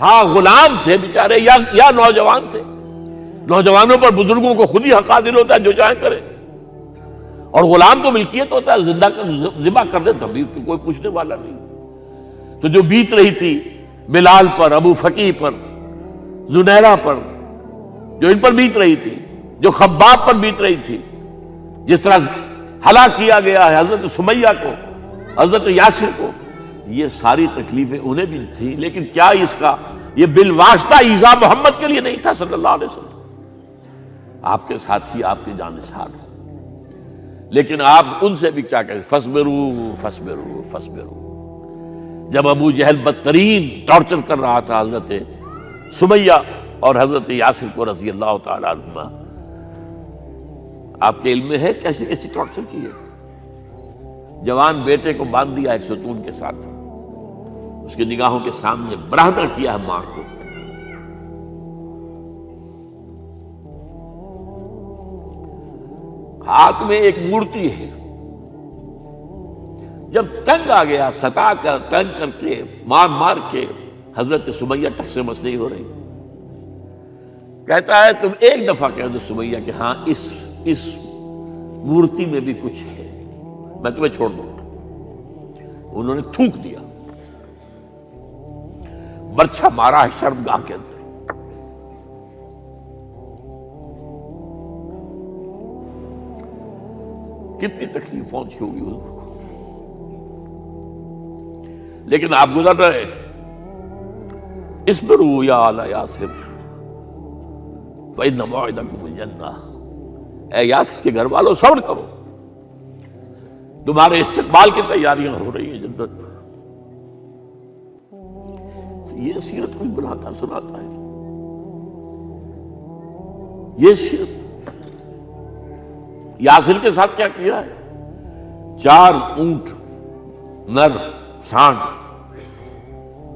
ہاں غلام تھے بیچارے یا نوجوان تھے. نوجوانوں پر بزرگوں کو خود ہی حق حاصل ہوتا ہے، جو چاہے کرے. اور غلام تو ملکیت ہوتا ہے، زندہ ذبح کر دے تبھی کوئی پوچھنے والا نہیں. تو جو بیت رہی تھی بلال پر، ابو فقیہ پر، زنیرہ پر، جو ان پر بیت رہی تھی، جو خباب پر بیت رہی تھی، جس طرح ہلاک کیا گیا ہے حضرت سمیہ کو، حضرت یاسر کو، یہ ساری تکلیفیں انہیں بھی تھیں. لیکن کیا اس کا یہ بالواسطہ ایذا محمد کے لیے نہیں تھا صلی اللہ علیہ وسلم. آپ کے ساتھی آپ کی جانثار ہیں، لیکن آپ ان سے بھی کیا کہیں، فصبروا فصبروا فصبروا. جب ابو جہل بدترین ٹارچر کر رہا تھا حضرت سمیہ اور حضرت یاسر کو رضی اللہ تعالی عنہما، آپ کے علم میں ہے کیسی کیسی ٹارچر کی ہے. جوان بیٹے کو باندھ دیا ایک ستون کے ساتھ، اس کی نگاہوں کے سامنے برہنہ کیا ہے ماں کو. ہاتھ میں ایک مورتی ہے. جب تنگ آ گیا، ستا کر تنگ کر کے مار مار کے حضرت سمیہ ٹس سے مس نہیں ہو رہی. کہتا ہے تم ایک دفعہ کہہ دو سمیہ کہ ہاں اس مورتی میں بھی کچھ ہے، میں تمہیں چھوڑ دوں گا. انہوں نے تھوک دیا، برچھا مارا ہے شرمگاہ کے اندر. کتنی تکلیف پہنچی ہوگی حضور کو. لیکن آپ گزر رہے، اصبروا یا آل یاسر فإن موعدکم الجنہ. اے یاسر کے گھر والوں صبر کرو، تمہارے استقبال کی تیاریاں ہو رہی ہیں جنت میں. یہ سیرت کچھ بناتا سناتا ہے. یہ سیرت یاسر کے ساتھ کیا کیا ہے، 4 اونٹ نر سانڈ،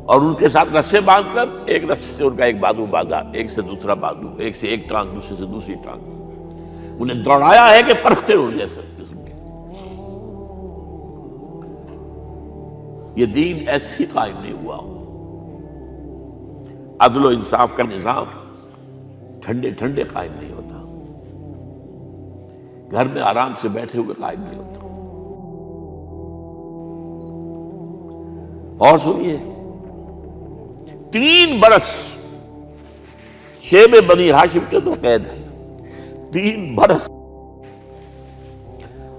اور ان کے ساتھ رسے باندھ کر ایک رسے سے ان کا ایک بازو باندھا، ایک سے دوسرا بازو، ایک سے ایک ٹانگ دوسرے سے دوسری ٹانگ. انہیں دوڑایا ہے کہ پرکھتے اڑ جیسے قسم کے. یہ دین ایسے ہی قائم نہیں ہوا. عدل و انصاف کا نظام ٹھنڈے ٹھنڈے قائم نہیں ہوتا، گھر میں آرام سے بیٹھے ہوئے قائم نہیں ہوتا. اور سنیے، 3 برس شیب بنی ہاشم کے اندر قید ہے. 3 برس.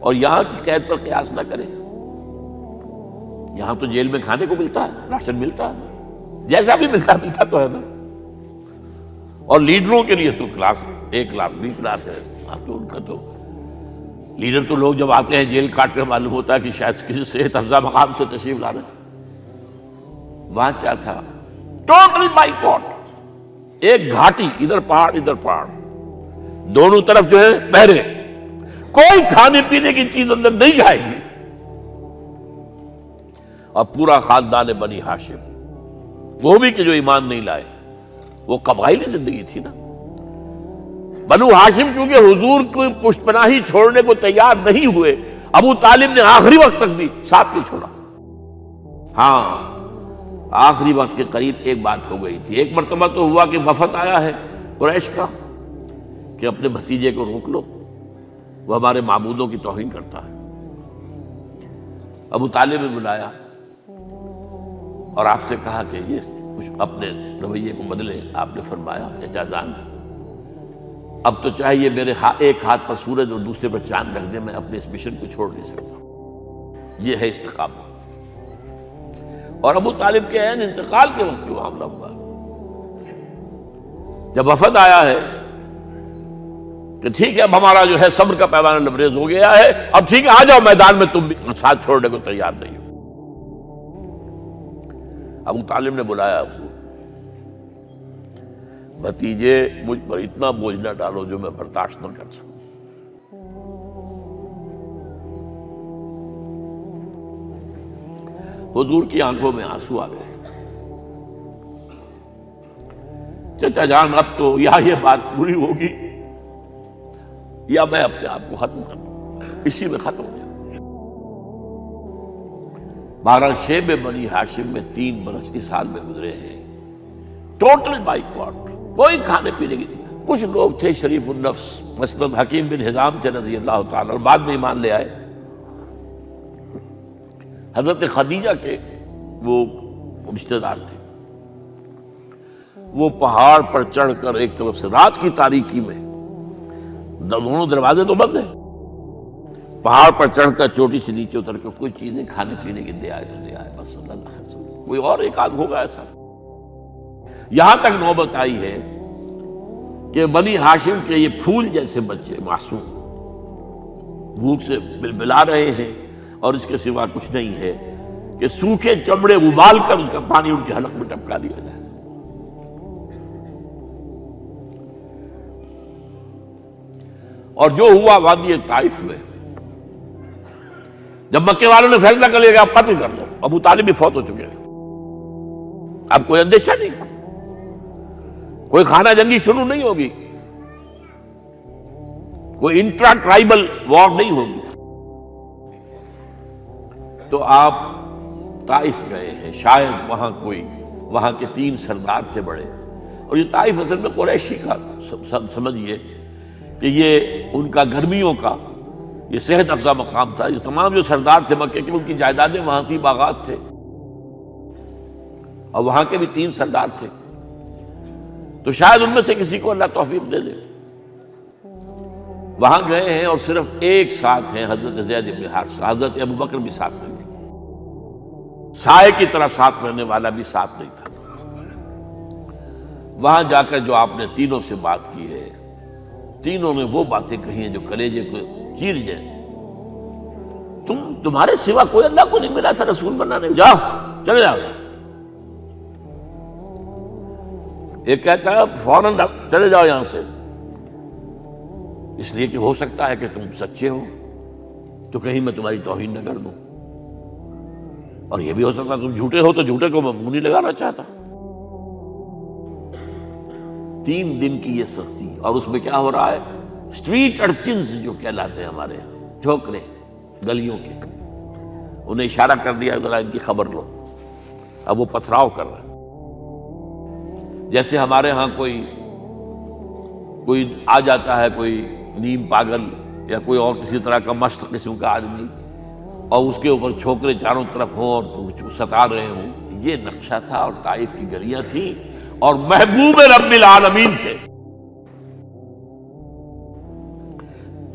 اور یہاں کی قید پر قیاس نہ کریں. یہاں تو جیل میں کھانے کو ملتا ہے، راشن ملتا ہے، جیسا بھی ملتا تو ہے نا. اور لیڈروں کے لیے تو class A class B class ہے. آپ تو ان کا تو لیڈر تو لوگ جب آتے ہیں جیل کاٹ کر معلوم ہوتا ہے کہ شاید کسی صحت افزا مقام سے تشریف لا رہے ہیں. وہاں کیا تھا، ٹوٹل بائیکاٹ. ایک گھاٹی، ادھر پہاڑ ادھر پہاڑ، دونوں طرف جو ہے پہرے. کوئی کھانے پینے کی چیز اندر نہیں جائے گی. اور پورا خاندان بنی ہاشم، وہ بھی کہ جو ایمان نہیں لائے، وہ قبائلی زندگی تھی نا. بنو ہاشم چونکہ حضور کو پشت پناہی چھوڑنے کو تیار نہیں ہوئے، ابو طالب نے آخری وقت تک بھی ساتھ نہیں چھوڑا. ہاں آخری وقت کے قریب ایک بات ہو گئی تھی. ایک مرتبہ تو ہوا کہ وفد آیا ہے قریش کا کہ اپنے بھتیجے کو روک لو، وہ ہمارے معبودوں کی توہین کرتا ہے. ابو طالب نے بلایا اور آپ سے کہا کہ یہ کچھ اپنے رویے کو بدلے. آپ نے فرمایا چچا جان، اب تو چاہے یہ میرے ایک ہاتھ پر سورج اور دوسرے پر چاند رکھ دے، میں اپنے اس مشن کو چھوڑ نہیں سکتا. یہ ہے استقامت. اور ابو طالب کے عین انتقال کے وقت جو معاملہ ہوا، جب وفد آیا ہے کہ ٹھیک ہے اب ہمارا جو ہے صبر کا پیمانہ لبریز ہو گیا ہے، اب ٹھیک ہے آ جاؤ میدان میں، تم بھی ساتھ چھوڑنے کو تیار نہیں ہو. ابو طالب نے بلایا، بھتیجے مجھ پر اتنا بوجھ نہ ڈالو جو میں برداشت نہ کر سکوں. حضور کی آنکھوں میں آنسو آ گئے. چچا جان اب تو یا یہ بات پوری ہوگی یا میں اپنے آپ کو ختم کر دوں، اسی میں ختم ہو جائے. بہرحال شیب بنی ہاشم میں 3 برس اس حال میں گزرے ہیں ٹوٹل بائیکاٹ، کوئی کھانے پینے کی نہیں۔ کچھ لوگ تھے شریف النفس، مثلا حکیم بن حزام تھے رضی اللہ تعالیٰ، اور بعد میں ایمان لے آئے۔ حضرت خدیجہ کے وہ رشتہ دار تھے، وہ پہاڑ پر چڑھ کر ایک طرف سے رات کی تاریکی میں، دونوں دروازے تو بند ہیں، پہاڑ پر چڑھ کر چوٹی سے نیچے اتر کر کوئی چیزیں کھانے پینے کی دے آئے تو دے آئے، بس صلی اللہ علیہ وسلم۔ کوئی اور ایک آدھ ہوگا ایسا۔ یہاں تک نوبت آئی ہے کہ بنی ہاشم کے یہ پھول جیسے بچے معصوم بھوک سے بلبلا رہے ہیں، اور اس کے سوا کچھ نہیں ہے کہ سوکھے چمڑے ابال کر اس کا پانی ان کے حلق میں ٹپکا دیا جائے۔ اور جو ہوا وادی طائف میں، جب مکے والوں نے فیصلہ کر لیا کہ آپ قتل کر لو، ابو طالب بھی فوت ہو چکے ہیں، اب کوئی اندیشہ نہیں، کوئی خانہ جنگی شروع نہیں ہوگی، کوئی انٹرا ٹرائبل وار نہیں ہوگی، تو آپ طائف گئے ہیں۔ شاید وہاں کے 3 سردار تھے بڑے، اور یہ طائف اصل میں قریشی کا سمجھیے کہ یہ ان کا گرمیوں کا یہ صحت افزا مقام تھا۔ یہ تمام جو سردار تھے مکے کے، ان کی جائیدادیں وہاں تھی، باغات تھے، اور وہاں کے بھی 3 سردار تھے، تو شاید ان میں سے کسی کو اللہ توفیق دے دے۔ وہاں گئے ہیں اور صرف ایک ساتھ ہیں، حضرت زید بن حارثہ، حضرت ابو بکر بھی ساتھ نہیں، سائے کی طرح ساتھ رہنے والا بھی ساتھ نہیں تھا۔ وہاں جا کر جو آپ نے تینوں سے بات کی ہے، تینوں نے وہ باتیں کہی ہیں جو کلیجے کو چیر جائیں۔ تمہارے سوا کوئی اللہ کو نہیں ملا تھا رسول بنانے، جاؤ چلے جاؤ۔ ایک کہتا ہے فوراً چلے جاؤ یہاں سے، اس لیے کہ ہو سکتا ہے کہ تم سچے ہو تو کہیں میں تمہاری توہین نہ کر دوں، اور یہ بھی ہو سکتا ہے تم جھوٹے ہو تو جھوٹے کو میں منہ نہیں لگانا چاہتا۔ 3 دن کی یہ سختی، اور اس میں کیا ہو رہا ہے، اسٹریٹ ارچنز جو کہلاتے ہیں ہمارے یہاں، ٹھوکرے گلیوں کے، انہیں اشارہ کر دیا ذرا ان کی خبر لو، اب وہ پتھراؤ کر رہے ہیں۔ جیسے ہمارے ہاں کوئی آ جاتا ہے، کوئی نیم پاگل یا کوئی اور کسی طرح کا مست قسم کا آدمی، اور اس کے اوپر چھوکرے چاروں طرف ہوں اور ستا رہے ہوں، یہ نقشہ تھا، اور طائف کی گلیاں تھیں، اور محبوب رب العالمین تھے۔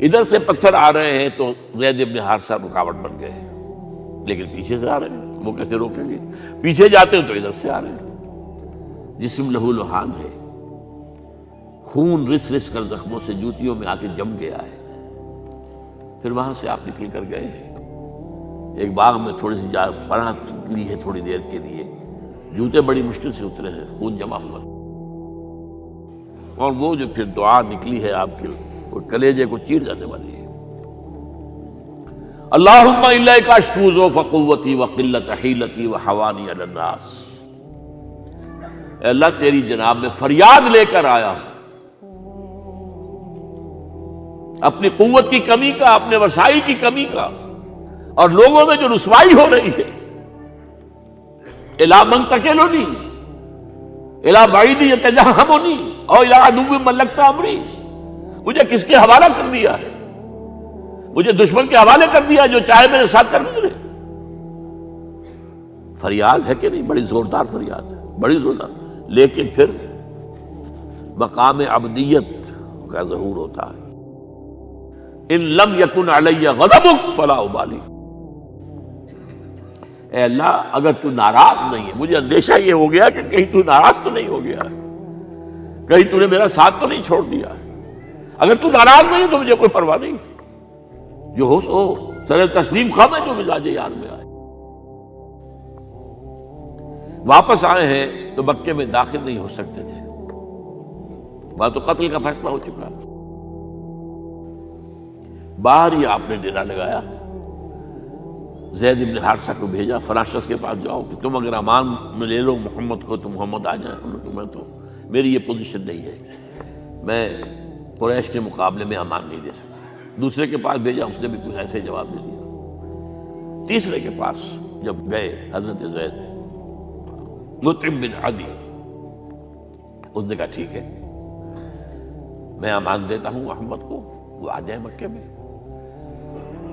ادھر سے پتھر آ رہے ہیں تو زید بن حارثہ رکاوٹ بن گئے ہیں، لیکن پیچھے سے آ رہے ہیں، وہ کیسے روکیں گے؟ پیچھے جاتے ہیں تو ادھر سے آ رہے ہیں۔ جسم لہو لہان ہے، خون رس رس کر زخموں سے جوتیوں میں آ کے جم گیا ہے۔ پھر وہاں سے آپ نکل کر گئے ہیں، ایک باغ میں تھوڑی سی پناہ لی ہے تھوڑی دیر کے لیے، جوتے بڑی مشکل سے اترے ہیں، خون جمع ہوا، اور وہ جو پھر دعا نکلی ہے آپ کے، وہ کلیجے کو چیر جانے والی ہے۔ اللہم الیک اشکو ضعف قوتی وقلت حیلتی وحوانی علی الناس، اے اللہ تیری جناب میں فریاد لے کر آیا ہوں، اپنی قوت کی کمی کا، اپنے وسائل کی کمی کا، اور لوگوں میں جو رسوائی ہو رہی ہے، الی من تکلنی الی بعید یتجہمنی او الی عدو ملکت امری، مجھے کس کے حوالہ کر دیا ہے، مجھے دشمن کے حوالے کر دیا جو چاہے میرے ساتھ کر گزرے۔ فریاد ہے کہ نہیں؟ بڑی زوردار فریاد ہے، بڑی زوردار، لیکن پھر مقام عبدیت کا ظہور ہوتا ہے۔ ان لم یکن علی غضبک فلا ابالی، اے اللہ اگر تو ناراض نہیں ہے، مجھے اندیشہ یہ ہو گیا کہ کہیں تو ناراض تو نہیں ہو گیا ہے، کہیں تو نے میرا ساتھ تو نہیں چھوڑ دیا ہے، اگر تو ناراض نہیں ہے تو مجھے کوئی پرواہ نہیں، جو ہو سو سر تسلیم خم ہے جو مزاج یار میں آئے۔ واپس آئے ہیں تو مکے میں داخل نہیں ہو سکتے تھے، وہاں تو قتل کا فیصلہ ہو چکا، باہر ہی آپ نے ڈیرا لگایا، زید بن حارثہ کو بھیجا، فلاں شخص کے پاس جاؤ کہ تم اگر امان میں لے لو محمد کو تو محمد آ جائیں، میں تو میری یہ پوزیشن نہیں ہے، میں قریش کے مقابلے میں امان نہیں دے سکتا۔ دوسرے کے پاس بھیجا، اس نے بھی کچھ ایسے جواب دے دیا۔ تیسرے کے پاس جب گئے حضرت زید، مطعم بن عدی، اس نے کہا ٹھیک ہے، میں امان دیتا ہوں محمد کو، وہ آ جائے مکے میں۔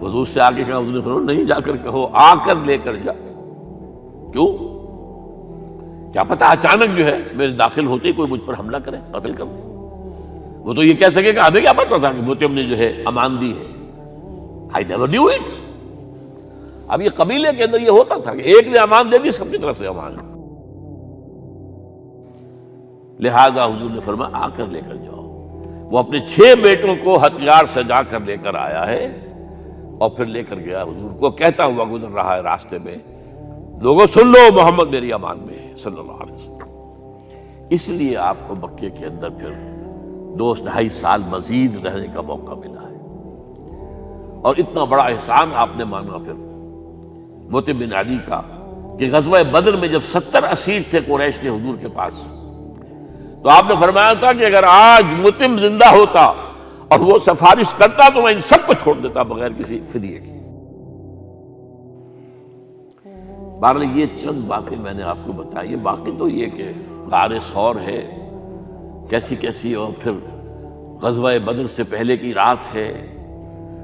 حضور سے آگے کہا، حضور نے فرمایا نہیں جا کر کہو، آ کر لے کر جا۔ کیوں؟ کیا پتا اچانک جو ہے میرے داخل ہوتے ہی کوئی مجھ پر حملہ کرے، قتل کر دے۔ وہ تو یہ کہہ سکے کہ ہمیں کیا پتا تھا کہ موتیم نے جو ہے امان دی ہے، I never knew it۔ اب یہ قبیلے کے اندر یہ ہوتا تھا کہ ایک نے امان دے دی، سب کی طرف سے امان۔ لہذا حضور نے فرمایا آ کر لے کر جاؤ۔ وہ اپنے 6 بیٹوں کو ہتھیار سجا کر لے کر آیا ہے اور پھر لے کر گیا حضور کو، کہتا ہوا گزر رہا ہے راستے میں، لوگوں سن لو محمد میری امان میں ہے صلی اللہ علیہ وسلم۔ اس لیے آپ کو مکے کے اندر پھر 2.5 سال مزید رہنے کا موقع ملا ہے، اور اتنا بڑا احسان آپ نے مانا پھر موتیم بن عدی کا کہ غزوہ بدر میں جب 70 اسیر تھے قریش کے حضور کے پاس، تو آپ نے فرمایا تھا کہ اگر آج موتیم زندہ ہوتا اور وہ سفارش کرتا تو میں ان سب کو چھوڑ دیتا بغیر کسی فدیے کے۔ بہرحال یہ چند باتیں میں نے آپ کو بتائی، باقی تو یہ کہ غار ثور ہے کیسی کیسی، اور پھر غزوہ بدر سے پہلے کی رات ہے،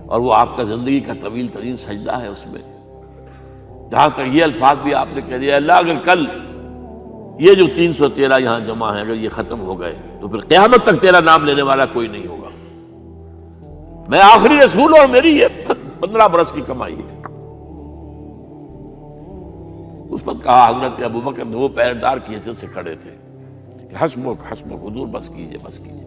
اور وہ آپ کا زندگی کا طویل ترین سجدہ ہے اس میں، جہاں تک یہ الفاظ بھی آپ نے کہہ دیا، اللہ اگر کل یہ جو 313 یہاں جمع ہیں اگر یہ ختم ہو گئے تو پھر قیامت تک تیرا نام لینے والا کوئی نہیں ہوگا، میں آخری رسول اور میری یہ 15 برس کی کمائی ہے۔ اس پر کہا حضرت ابوبکر نے، وہ پہریدار کی حیثیت سے کھڑے تھے، کہ حسبک حسبک، حضور بس کیجئے بس کیجئے۔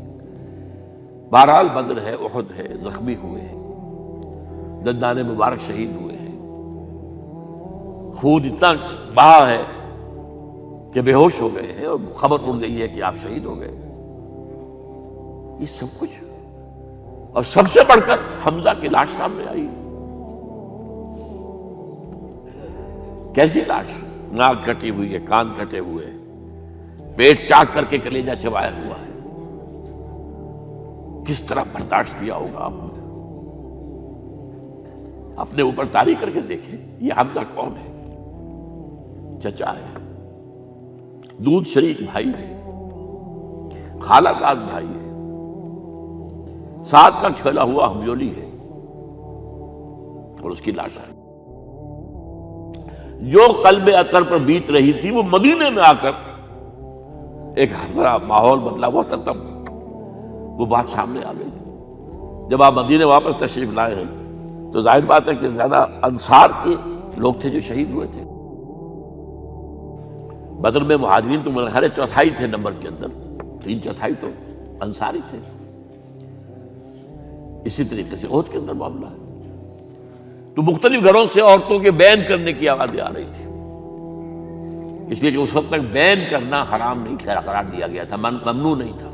بہرحال بدر ہے، احد ہے، زخمی ہوئے ہیں، دندان مبارک شہید ہوئے ہیں، خون اتنا بہا ہے کہ بے ہوش ہو گئے ہیں، اور خبر اڑ گئی ہے کہ آپ شہید ہو گئے۔ یہ سب کچھ، اور سب سے بڑھ کر حمزہ کی لاش سامنے آئی۔ کیسی لاش؟ ناک کٹی ہوئی ہے، کان کٹے ہوئے ہیں، پیٹ چاک کر کے کلیجہ چبایا ہوا ہے۔ کس طرح برداشت کیا ہوگا آپ نے؟ اپنے اوپر تاری کر کے دیکھیں، یہ حمزہ کون ہے؟ چچا ہے، دودھ شریک بھائی ہے، خالہ داد بھائی ہے، ساتھ کا کھیلا ہوا ہمجولی ہے، اور اس کی لاش ہے۔ جو قلب اطہر پر بیت رہی تھی وہ مدینے میں آ کر ایک بڑا ماحول بدلا ہوا تھا، تب وہ بات سامنے آ گئی۔ جب آپ مدینے واپس تشریف لائے ہیں تو ظاہر بات ہے کہ زیادہ انصار کے لوگ تھے جو شہید ہوئے تھے۔ بدر میں مہاجرین تو میرے خیال ہے 1/4 تھے نمبر کے اندر، 3/4 تو انصاری تھے۔ اسی طریقے سے احد کے اندر معاملہ ہے، تو مختلف گھروں سے عورتوں کے بین کرنے کی آوازیں آ رہی تھی، اس لیے کہ اس وقت تک بین کرنا حرام نہیں قرار دیا گیا تھا، ممنوع نہیں تھا۔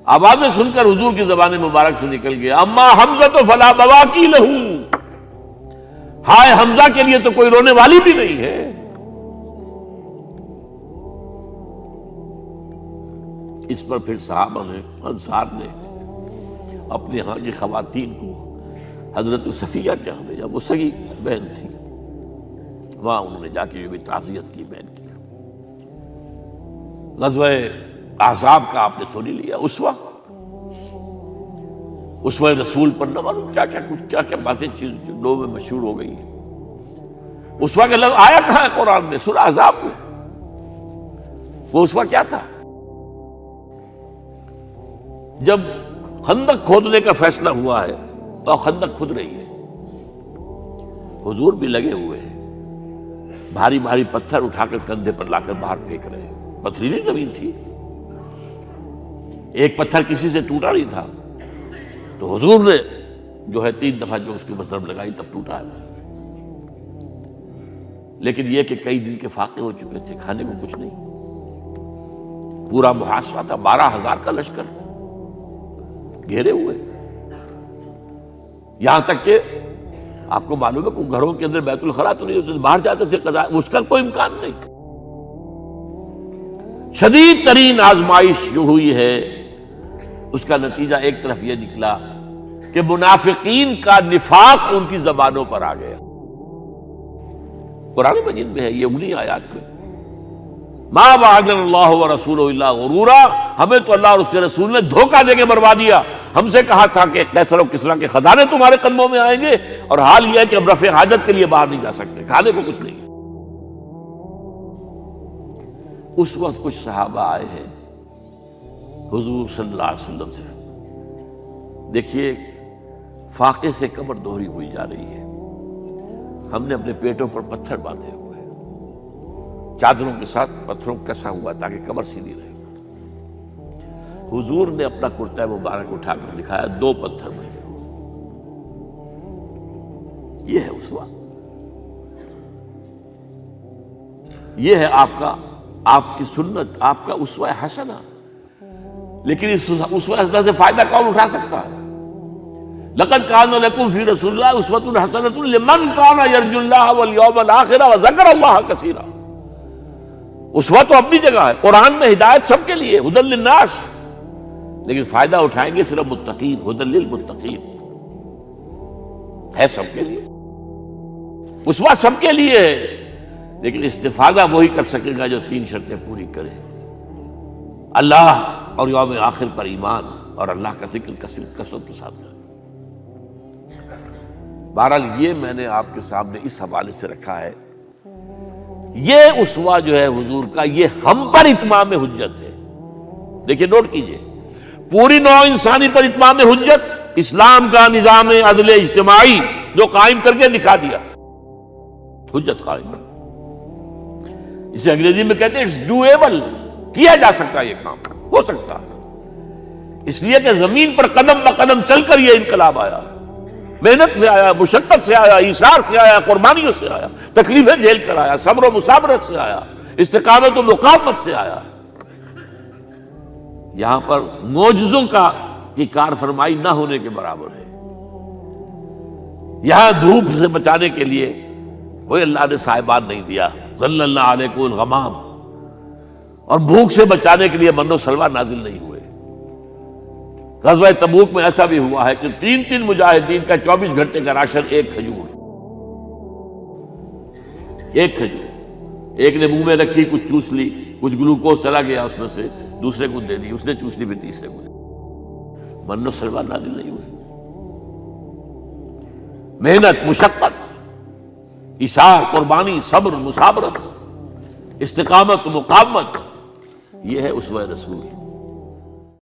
آوازیں سن کر حضور کی زبان مبارک سے نکل گیا، اما حمزہ تو فلا بواکی لہو، ہائے حمزہ کے لیے تو کوئی رونے والی بھی نہیں ہے۔ اس پر پھر صحابہ نے، انصار نے اپنے ہاں کی خواتین کو حضرت صفیہ کے ہاں بھیجا، وہ سگی بہن تھی، وہاں انہوں نے جا کے یہ بھی تعزیت کی بہن کی۔ غزوہ احزاب کا آپ نے سن لیا، اسوہ رسول پر نہ معلوم کیا کیا باتیں چیز لوگوں میں مشہور ہو گئی ہیں۔ اسوہ کا لفظ آیا کہاں ہے قرآن میں؟ سورہ احزاب میں۔ وہ اسوہ کیا تھا؟ جب خندق کھودنے کا فیصلہ ہوا ہے تو خندق کھود رہی ہے، حضور بھی لگے ہوئے ہیں، بھاری بھاری پتھر اٹھا کر کندھے پر لا کر باہر پھینک رہے ہیں، پتھریلی زمین تھی، ایک پتھر کسی سے ٹوٹا نہیں تھا، تو حضور نے جو ہے 3 دفعہ جو اس کے اوپر ضرب لگائی تب ٹوٹا ہے۔ لیکن یہ کہ کئی دن کے فاقے ہو چکے تھے، کھانے کو کچھ نہیں، پورا محاصرہ تھا، 12,000 کا لشکر گھیرے ہوئے، یہاں تک کہ آپ کو معلوم ہے کہ گھروں کے اندر بیت الخلا تو نہیں ہوتے، باہر جاتے تھے قضاء، اس کا کوئی امکان نہیں۔ شدید ترین آزمائش جو ہوئی ہے اس کا نتیجہ ایک طرف یہ نکلا کہ منافقین کا نفاق ان کی زبانوں پر آ گیا۔ قرآن مجید میں ہے یہ انہی آیات میں، ما وعدنا اللہ ورسولہ الا غرورا، ہمیں تو اللہ اور اس کے رسول نے دھوکہ دے کے مروا دیا۔ ہم سے کہا تھا کہ قیصر و کسریٰ کے خزانے تمہارے قدموں میں آئیں گے، اور حال یہ ہے کہ اب رفع حاجت کے لیے باہر نہیں جا سکتے، کھانے کو کچھ نہیں۔ اس وقت کچھ صحابہ آئے ہیں حضور صلی اللہ علیہ وسلم سے، دیکھیے فاقے سے کمر دوہری ہوئی جا رہی ہے، ہم نے اپنے پیٹوں پر پتھر باندھے ہوئے، چادروں کے ساتھ پتھروں کسا ہوا تاکہ کمر سیدھی رہے۔ حضور نے اپنا کرتا مبارک اٹھا کر دکھایا، 2 پتھر بنے ہوئے۔ یہ ہے اسوہ، یہ ہے آپ کی سنت، آپ کا اسوہ حسنہ۔ لیکن اس اسوہ حسنہ سے فائدہ کون اٹھا سکتا ہے؟ لقد کان لکم فی رسول اللہ اسوۃ حسنۃ لمن کان یرجو اللہ والیوم الآخر وذکر اللہ کثیرا۔ اسوہ تو اپنی جگہ ہے، قرآن میں ہدایت سب کے لیے، ھدی للناس، لیکن فائدہ اٹھائیں گے صرف متقین، ھدی للمتقین ہے سب کے لیے، اسوہ سب کے لیے ہے، لیکن استفادہ وہی کر سکے گا جو 3 شرطیں پوری کرے: اللہ اور یوم آخر پر ایمان، اور اللہ کا ذکر کثرت کے ساتھ کرے۔ بہرحال یہ میں نے آپ کے سامنے اس حوالے سے رکھا ہے، یہ اسوہ جو ہے حضور کا، یہ ہم پر اتمام حجت ہے۔ دیکھیے نوٹ کیجئے، پوری نوع انسانی پر اتمام حجت، اسلام کا نظام عدل اجتماعی جو قائم کر کے دکھا دیا، حجت قائم ہے۔ اسے انگریزی میں کہتے ہیں اٹس ڈویبل، کیا جا سکتا ہے، یہ کام ہو سکتا ہے، اس لیے کہ زمین پر قدم بہ قدم چل کر یہ انقلاب آیا، محنت سے آیا، مشقت سے آیا، ایثار سے آیا، قربانیوں سے آیا، تکلیفیں جھیل کر آیا، صبر و مصابرت سے آیا، استقامت و مقاومت سے آیا۔ یہاں پر معجزوں کی کار فرمائی نہ ہونے کے برابر ہے۔ یہاں دھوپ سے بچانے کے لیے کوئی اللہ نے صاحبان نہیں دیا، ظل اللہ علیکم الغمام، اور بھوک سے بچانے کے لیے من و سلوہ نازل نہیں ہوئے۔ غزوہ تبوک میں ایسا بھی ہوا ہے کہ 3 مجاہدین کا 24 گھنٹے کا راشن ایک کھجور، ایک نے منہ میں رکھی، کچھ چوس لی، کچھ گلوکوز چلا گیا اس میں سے، دوسرے کو دے دی، اس نے چوس لی، پھر تیسرے کو۔ من و سلوہ نازل نہیں ہوئے۔ محنت، مشقت، ایثار، قربانی، صبر، مصابرت، استقامت، مقاومت، یہ ہے اسوہ رسول۔